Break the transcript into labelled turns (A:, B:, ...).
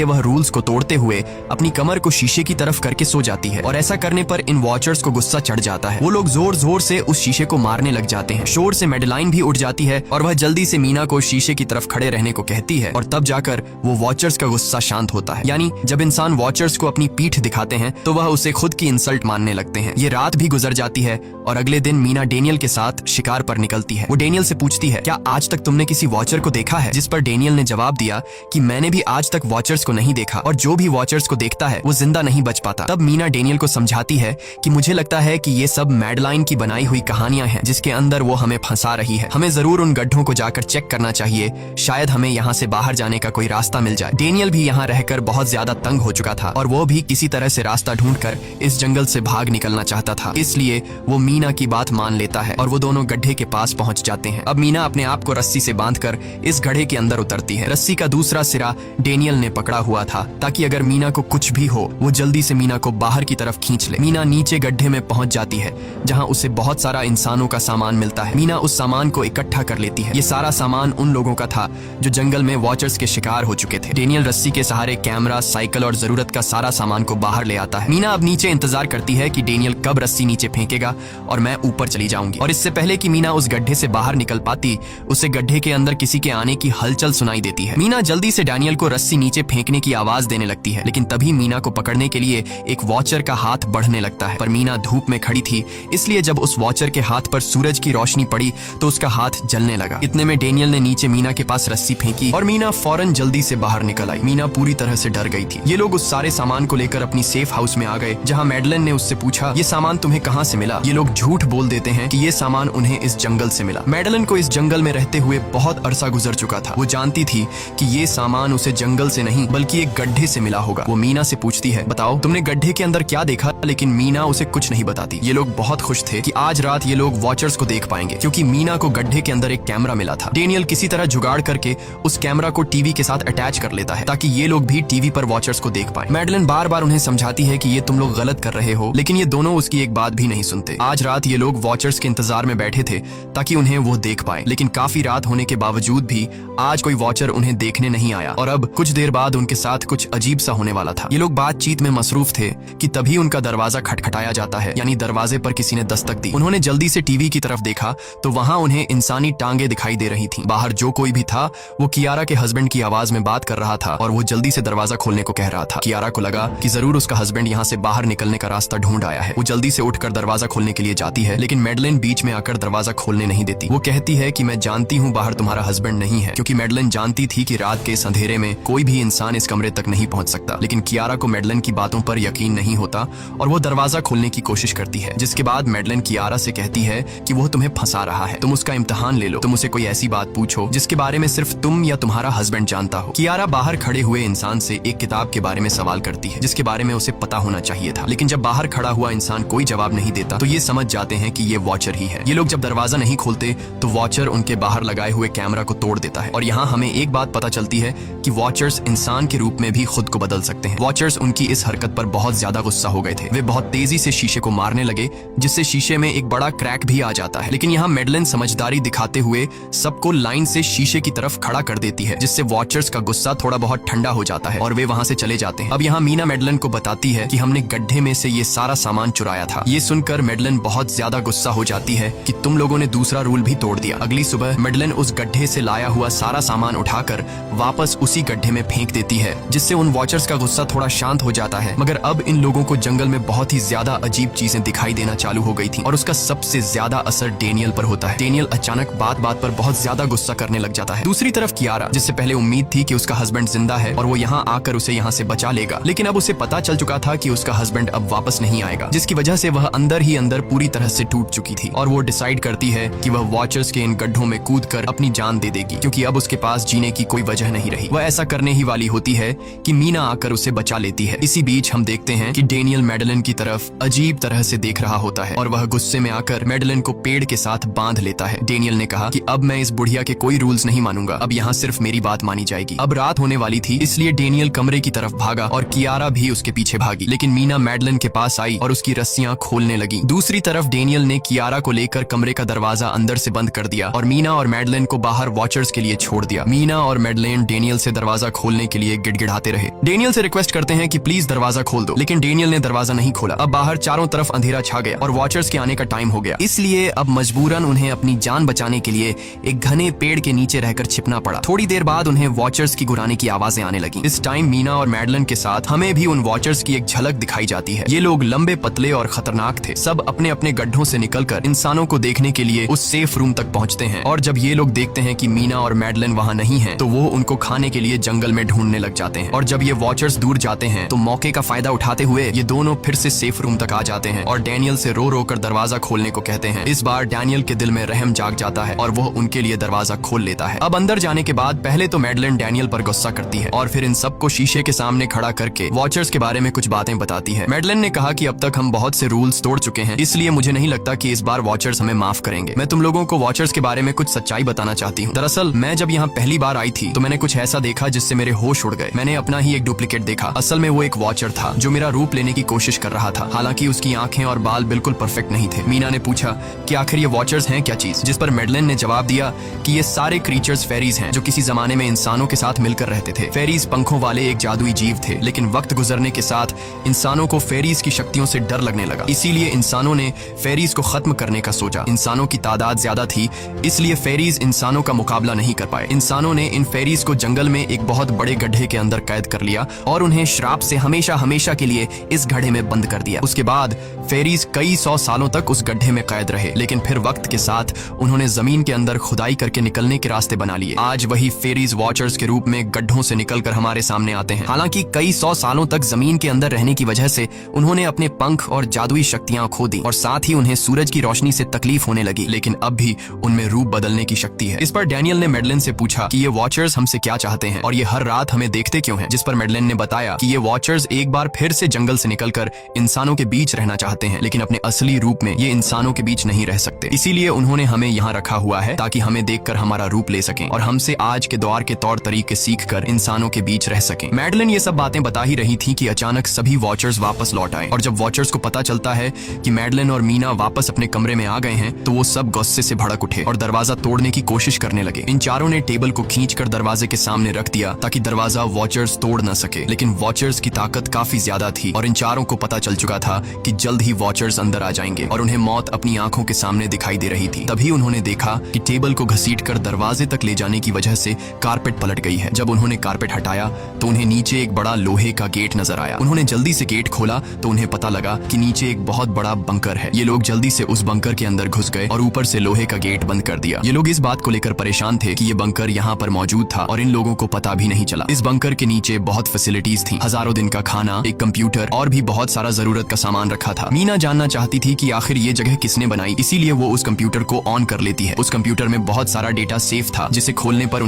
A: वह रूल्स को तोड़ते हुए अपनी कमर को शीशे की तरफ करके सो जाती है और ऐसा करने पर इन वॉचर्स को गुस्सा चढ़ जाता है। वो लोग जोर जोर से उस शीशे को मारने लग जाते हैं। शोर से मैडेलाइन भी उठ जाती है और वह जल्दी से मीना को शीशे की तरफ खड़े रहने को कहती है और तब जाकर वो वॉचर्स का गुस्सा शांत होता है। यानी जब इंसान वॉचर्स को अपनी पीठ दिखाते हैं तो वह उसे खुद की इंसल्ट मानने लगते हैं। ये रात भी गुजर जाती है और अगले दिन मीना डेनियल के साथ शिकार पर निकलती है। वो डेनियल से पूछती है, क्या आज तक तुमने किसी वॉचर को देखा है? जिस पर डेनियल ने जवाब दिया कि मैंने भी आज तक वॉचर्स को नहीं देखा और जो भी वॉचर्स को देखता है वो जिंदा नहीं बच पाता। तब मीना डेनियल को समझाती है कि मुझे लगता है कि ये सब मैडेलाइन की बनाई हुई कहानियां हैं जिसके अंदर वो हमें फंसा रही है। हमें जरूर उन गड्ढों को जाकर चेक करना चाहिए, शायद हमें यहाँ से बाहर जाने का कोई रास्ता मिल जाए। डेनियल भी यहाँ रहकर बहुत ज्यादा तंग हो चुका था और वो भी किसी तरह से रास्ता ढूंढकर इस जंगल से भाग निकलना चाहता था, इसलिए वो मीना की बात मान लेता है और वो दोनों गड्ढे के पास पहुंच जाते हैं। अब मीना अपने आप को रस्सी से बांधकर इस गड्ढे के अंदर उतरती है। रस्सी का दूसरा सिरा डेनियल ने पकड़ा हुआ था ताकि अगर मीना को कुछ भी हो वो जल्दी से मीना को बाहर की तरफ खींच ले। मीना नीचे गड्ढे में पहुंच जाती है जहां उसे बहुत सारा इंसानों का सामान मिलता है। मीना उस सामान को इकट्ठा कर लेती है। ये सारा सामान उन लोगों का था जो जंगल में वॉचर्स के शिकार हो चुके थे। डेनियल रस्सी के सहारे कैमरा, साइकिल और जरूरत का सारा सामान को बाहर ले आता है। मीना अब नीचे इंतजार करती है कि डेनियल कब रस्सी नीचे फेंकेगा और मैं ऊपर चली जाऊंगी। और इससे पहले कि मीना उस गड्ढे से बाहर निकल पाती, उसे गड्ढे के अंदर किसी के आने की हलचल सुनाई देती है। मीना जल्दी से डेनियल को रस्सी नीचे फेंकने की आवाज देने लगती है, लेकिन तभी मीना को पकड़ने के लिए एक वॉचर का हाथ बढ़ने लगता है। पर मीना धूप में खड़ी थी, इसलिए जब उस वॉचर के हाथ पर सूरज की रोशनी पड़ी तो उसका हाथ जलने लगा। इतने में डेनियल ने नीचे मीना के पास रस्सी फेंकी और मीना फौरन जल्दी से बाहर निकल आई। मीना पूरी तरह से डर गई थी। ये लोग उस सारे सामान को लेकर अपनी सेफ हाउस में आ गए जहां मैडेलाइन ने उससे पूछा, ये सामान तुम्हें कहां से मिला? ये लोग झूठ बोल देते हैं कि ये सामान उन्हें इस जंगल से मिला। मैडेलाइन को इस जंगल में रहते हुए बहुत अरसा गुजर चुका था। वो जानती थी कि ये सामान उसे जंगल से नहीं बल्कि एक गड्ढे से मिला होगा। वो मीना से पूछती है, बताओ तुमने गड्ढे के अंदर क्या देखा? लेकिन मीना उसे कुछ नहीं बताती। ये लोग बहुत खुश थे कि आज रात ये लोग वॉचर्स को देख पाएंगे क्योंकि मीना को गड्ढे के अंदर एक कैमरा मिला था। डेनियल किसी तरह जुगाड़ करके उस कैमरा को टीवी के साथ अटैच कर लेता है ताकि ये लोग भी टीवी पर वॉचर्स को देख पाए। मैडेलाइन बार बार उन्हें समझाती है कि ये तुम लोग गलत कर रहे हो, लेकिन ये दोनों उसकी एक बात भी नहीं सुनते। आज रात ये लोग वॉचर्स के इंतजार में बैठे थे ताकि उन्हें वो देख पाए, लेकिन काफी रात होने के बावजूद भी आज कोई वॉचर उन्हें देखने नहीं आया और अब कुछ देर बाद उनके साथ कुछ अजीब सा होने वाला था। ये लोग बातचीत में मसरूफ थे कि तभी उनका दरवाजा खटखटाया जाता है, यानी दरवाजे पर किसी ने दस्तक दी। उन्होंने जल्दी से टीवी की तरफ देखा तो वहां उन्हें इंसानी टांगे दिखाई दे रही थीं। बाहर जो कोई भी था वो कियारा के हस्बैंड की आवाज में बात कर रहा था और वो जल्दी से दरवाजा खोलने को कह रहा था। कियारा को लगा कि जरूर उसका हस्बैंड यहाँ से बाहर निकलने का रास्ता ढूंढ आया है। वो जल्दी से उठकर दरवाजा खोलने के लिए जाती है, लेकिन मैडेलाइन बीच में आकर दरवाजा खोलने नहीं देती। वो कहती है कि मैं जानती हूँ बाहर तुम्हारा हस्बैंड नहीं है, क्योंकि मैडेलाइन जानती थी कि रात के इस अंधेरे में कोई भी इंसान इस कमरे तक नहीं पहुंच सकता। लेकिन कियारा को मैडेलाइन की बातों पर यकीन नहीं होता और वो दरवाजा खोलने की कोशिश करती है, जिसके बाद मैडेलाइन कियारा से कहती है कि वो तुम्हें फंसा रहा है, तुम उसका इम्तिहान ले लो, तुम उसे कोई ऐसी बात पूछो जिसके बारे में सिर्फ तुम या तुम्हारा हस्बैंड जानता हो। कियारा बाहर खड़े हुए इंसान से एक किताब के बारे में सवाल करती है जिसके बारे में उसे पता होना चाहिए था, लेकिन जब बाहर खड़ा हुआ इंसान कोई जवाब नहीं देता तो ये समझ जाते हैं कि ये वॉचर ही है। ये लोग जब दरवाजा नहीं खोलते तो वॉचर उनके बाहर लगाए हुए कैमरा को तोड़ देता है और यहाँ हमें एक बात पता चलती है कि वॉचर्स इंसान के रूप में भी खुद को बदल सकते हैं। वॉचर्स उनकी इस हरकत पर बहुत ज्यादा गुस्सा हो गए थे। वे बहुत तेजी से शीशे को मारने लगे जिससे शीशे में एक बड़ा क्रैक भी आ जाता है, लेकिन यहाँ मैडेलाइन समझदारी दिखाते हुए सबको लाइन से शीशे की तरफ खड़ा कर देती है, जिससे वॉचर्स का गुस्सा थोड़ा बहुत ठंडा हो जाता है और वे वहां से चले जाते हैं। अब यहाँ मीना मैडेलाइन को बताती है कि हमने गड्ढे में से ये सारा सामान चुराया था। ये सुनकर मैडेलाइन बहुत ज्यादा गुस्सा हो जाती है कि तुम लोगों ने दूसरा रूल भी तोड़ दिया। अगली सुबह मैडेलाइन उस गड्ढे से लाया हुआ सारा सामान उठाकर वापस उसी गड्ढे में फेंक देती है, जिससे उन वॉचर्स का गुस्सा थोड़ा शांत हो जाता है। मगर अब इन लोगों को जंगल में बहुत ही ज्यादा अजीब चीजें दिखाई देना चालू हो गई थी और उसका सबसे ज्यादा असर डेनियल पर होता है। डेनियल अचानक बात बात पर बहुत ज्यादा गुस्सा करने लग जाता है। दूसरी तरफ कियारा, जिससे पहले उम्मीद थी कि उसका हस्बैंड जिंदा है और वो यहाँ आकर उसे यहाँ से बचा लेगा, लेकिन अब उसे पता चल चुका था कि उसका हस्बैंड अब वापस नहीं आएगा, जिसकी वजह से वह अंदर ही अंदर पूरी तरह से टूट चुकी थी और वो डिसाइड करती है कि वह वॉचर्स के इन गड्ढों में कूदकर अपनी जान दे देगी, क्योंकि अब उसके पास जीने की कोई वजह नहीं रही। वह ऐसा करने ही वाली होती है कि मीना आकर उसे बचा लेती है। इसी बीच हम देखते हैं कि डेनियल मैडेलाइन की तरफ अजीब तरह से देख रहा होता है और वह गुस्से में आकर मैडेलाइन को पेड़ के साथ बांध लेता है। डेनियल ने कहा कि अब मैं इस बुढ़िया के कोई रूल्स नहीं मानूंगा, अब यहाँ सिर्फ मेरी बात मानी जाएगी। अब रात होने वाली थी, इसलिए डेनियल कमरे की तरफ भागा और कियारा भी उसके पीछे भागी, लेकिन मीना मैडेलाइन के पास आई और उसकी रस्सियां खोलने लगी। दूसरी तरफ डेनियल ने कियारा को लेकर कमरे का दरवाजा अंदर से बंद कर दिया और मीना और मैडेलाइन को बाहर वॉचर्स के लिए छोड़ दिया। मीना और मैडेलाइन डेनियल से दरवाजा खोलने के लिए लिए गिड़गिड़ाते रहे। डेनियल से रिक्वेस्ट करते हैं कि प्लीज दरवाजा खोल दो, लेकिन डेनियल ने दरवाजा नहीं खोला। अब बाहर चारों तरफ अंधेरा छा गया और वॉचर्स के आने का टाइम हो गया, इसलिए अब मजबूरन उन्हें अपनी जान बचाने के लिए एक घने पेड़ के नीचे रहकर छिपना पड़ा। थोड़ी देर बाद उन्हें वॉचर्स की गुराने की आवाजें आने लगी। इस टाइम मीना और मैडलन के साथ हमें भी उन वॉचर्स की एक झलक दिखाई जाती है। ये लोग लंबे, पतले और खतरनाक थे। सब अपने अपने गड्ढों से निकलकर इंसानों को देखने के लिए उस सेफ रूम तक पहुंचते हैं, और जब ये लोग देखते हैं कि मीना और मैडलन वहां नहीं हैं, तो वो उनको खाने के लिए जंगल में ढूंढने लग जाते हैं। और जब ये वॉचर्स दूर जाते हैं तो मौके का फायदा उठाते हुए ये दोनों फिर से सेफ रूम तक आ जाते हैं और डैनियल से रो रो कर दरवाजा खोलने को कहते हैं। इस बार डैनियल के दिल में रहम जाग जाता है और वो उनके लिए दरवाजा खोल लेता है। अब अंदर जाने के बाद पहले तो मैडलन डैनियल पर गुस्सा करती है और फिर इन सबको शीशे के सामने खड़ा करके वॉचर्स के बारे में कुछ बातें बताती है। मैडलन ने कहा कि अब तक हम बहुत से रूल्स तोड़ चुके हैं, इसलिए मुझे नहीं लगता कि इस बार वॉचर्स हमें माफ करेंगे। मैं तुम लोगों को वॉचर्स के बारे में कुछ सच्चाई बताना चाहती हूँ। दरअसल मैं जब यहाँ पहली बार आई थी तो मैंने कुछ ऐसा देखा जिससे मेरे होश उड़ गए। मैंने अपना ही एक डुप्लीकेट देखा। असल में वो एक वॉचर था जो मेरा रूप लेने की कोशिश कर रहा था। हालांकि उसकी आंखें और बाल बिल्कुल परफेक्ट नहीं थे। मीना ने पूछा कि आखिर ये वॉचर्स हैं क्या चीज, जिस पर मैडलन ने जवाब दिया कि ये सारे क्रीचर्स फेरीज हैं जो किसी जमाने में इंसानों के साथ मिलकर रहते थे। फेरीज पंखों वाले एक जादुई जीव थे, लेकिन वक्त गुजरने के साथ इंसानों को फेरीज की शक्तियों से डर लगने लगा, इसीलिए इंसानों ने फेरीज को खत्म करने का सोचा। इंसानों की तादाद ज्यादा थी, इसलिए फेरीज इंसानों का मुकाबला नहीं कर पाए। इंसानों ने इन फेरीज को जंगल में एक बहुत बड़े गड्ढे के अंदर कैद कर लिया और उन्हें श्राप से हमेशा हमेशा के लिए इस गड्ढे में बंद कर दिया। उसके बाद फेरीज कई 100 सालों तक उस गड्ढे में कैद रहे, लेकिन फिर वक्त के साथ उन्होंने जमीन के अंदर खुदाई करके निकलने के रास्ते बना लिए। आज वही फेरीज वॉचर्स के रूप में गड्ढों से निकलकर हमारे सामने आते हैं। हालांकि कई 100 सालों तक जमीन के अंदर रहने की वजह से उन्होंने अपने पंख और जादुई शक्तियां खो दी और साथ ही उन्हें सूरज की रोशनी से तकलीफ होने लगी, लेकिन अब भी उनमें रूप बदलने की शक्ति है। इस पर डैनियल ने मैडलन से पूछा कि ये वॉचर्स हमसे क्या चाहते हैं और ये हर रात हमें देखते क्यों हैं, जिस पर मैडलन ने बताया कि ये वॉचर्स एक बार फिर से जंगल से निकलकर इंसानों के बीच रहना चाहते हैं, लेकिन अपने असली रूप में ये इंसानों के बीच नहीं रह सकते। इसीलिए उन्होंने हमें यहाँ रखा हुआ है ताकि हमें देखकर हमारा रूप ले सकें और हमसे आज के दौर के तौर तरीके सीखकर इंसानों के बीच रह सकें। मैडलन ये सब बातें बता ही रही थी कि अचानक सभी वॉचर्स वापस लौट आए और जब वॉचर्स को पता चलता है कि मैडलन और मीना वापस अपने कमरे में आ गए हैं तो वो सब गुस्से से भड़क उठे और दरवाजा तोड़ने की कोशिश करने लगे। इन चारों ने टेबल को खींचकर दरवाजे के सामने रख दिया ताकि दरवाजा वॉचर्स तोड़ न सके, लेकिन वॉचर्स की ताकत काफी ज्यादा थी और इन चारों को पता चल चुका था कि जल्द ही वॉचर्स अंदर आ जाएंगे और उन्हें मौत अपनी आंखों के सामने दिखाई दे रही थी। तभी उन्होंने देखा कि टेबल को घसीटकर दरवाजे तक ले जाने की वजह से कारपेट पलट गई है। जब उन्होंने कारपेट हटाया तो उन्हें नीचे एक बड़ा लोहे का गेट नजर आया। उन्होंने जल्दी से गेट खोला तो उन्हें पता लगा कि नीचे एक बहुत बड़ा बंकर है। ये लोग जल्दी से उस बंकर के अंदर घुस गए और ऊपर से लोहे का गेट बंद कर दिया। ये लोग इस बात को लेकर परेशान थे कि ये बंकर यहाँ पर मौजूद था और इन लोगों को पता भी नहीं चला। इस बंकर के नीचे बहुत फैसिलिटीज थी, हजारों दिन का खाना, एक कंप्यूटर और भी बहुत सारा जरूरत का सामान रखा था। मीना जानना चाहती थी कि आखिर ये जगह किसने बनाई, इसीलिए वो उस कंप्यूटर को ऑन कर लेती है। उस कंप्यूटर में बहुत सारा डेटा सेफ था जिसे खोलने पर